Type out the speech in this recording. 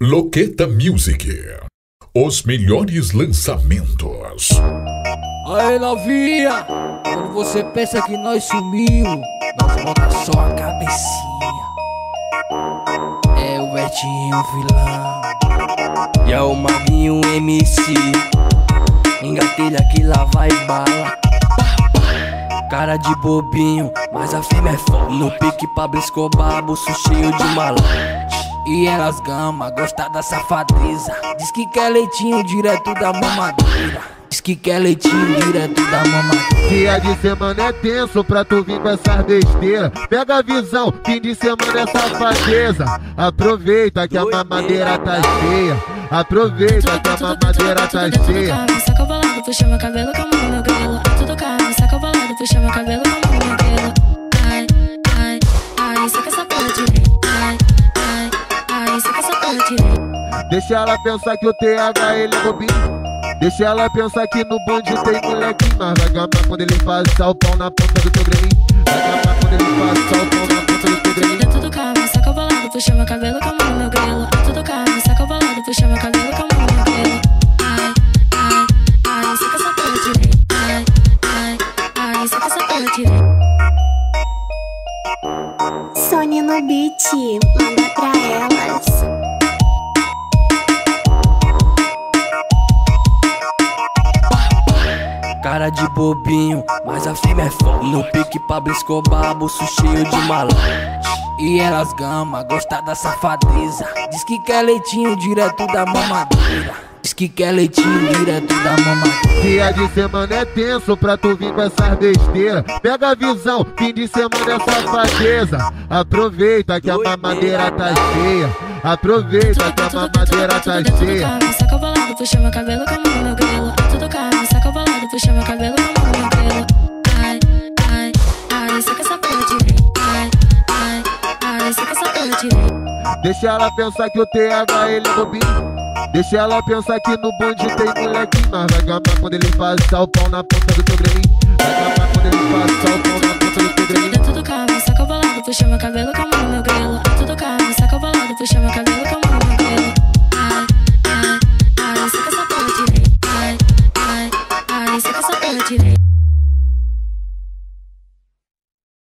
Loqueta Music. Os melhores lançamentos. Aí, novinha, quando você pensa que nós sumiu, nós volta só a cabecinha. É o Betinho vilão e é o Maguinho MC. Engatilha que lá vai bala. Cara de bobinho, mas a firma é foda. No pique Pablo Escobar, bolso cheio de malante. E elas gama, gosta da safadeza. Diz que quer leitinho direto da mamadeira. Diz que quer leitinho direto da mamadeira. Dia de semana é tenso pra tu vir com essas besteiras. Pega a visão, fim de semana é safadeza. Aproveita que a mamadeira tá cheia. Aproveita que a mamadeira tá cheia. Saca o bolado, puxa meu cabelo com a mão no meu grelo. Tudo calmo, saca o bolado, puxa meu cabelo com a mão no meu grelo. Ai, ai, ai, saca essa porra direito. Ai, ai, ai, saca essa porra direito. Deixa ela pensar que o TH ele é bobinho. Deixa ela pensar que no bonde tem molequinho. Mas vai gamar quando ele passa o pau na ponta do teu grelinho. Vai gamar quando ele passa o pau na ponta do teu grelinho. Tudo calmo, saca o bolado, puxa meu cabelo com a mão no meu grelo. Tudo calmo, saca o bolado, puxa meu cabelo com a mão no meu grelo. Ai, ai, ai, saca essa porra direito. Ai, ai, ai, saca essa porra direito. Sony no beat, manda pra elas. Cara de bobinho, mas a firma é foda. No pique Pablo Escobar, bolso cheio de malante. E elas gama, gosta da safadeza. Diz que quer leitinho direto da mamadeira. Diz que quer leitinho direto da mamadeira. Dia de semana é tenso pra tu vir com essas besteiras. Pega a visão, fim de semana é safadeza. Aproveita que a mamadeira tá cheia. Aproveita que a mamadeira tá cheia. Saca o bolado, puxa meu cabelo com a mão no meu grelo. Tudo calmo, saca o bolado, puxa meu cabelo com a mão no meu grelo. Ai, ai, ai, saca essa porra direito. Ai, ai, ai, saca essa porra direito. Deixa ela pensar que o TH ele é bobinho. Deixa ela pensar que no bonde tem molequinho. Mas vai gamar quando ele passa o pau na ponta do teu grelinho. Vai gamar quando ele passa o pau na ponta do teu grelinho. Tudo calmo, saca o bolado, puxa meu cabelo com a mão no meu grelo. Tudo calmo, saca o bolado, puxa meu cabelo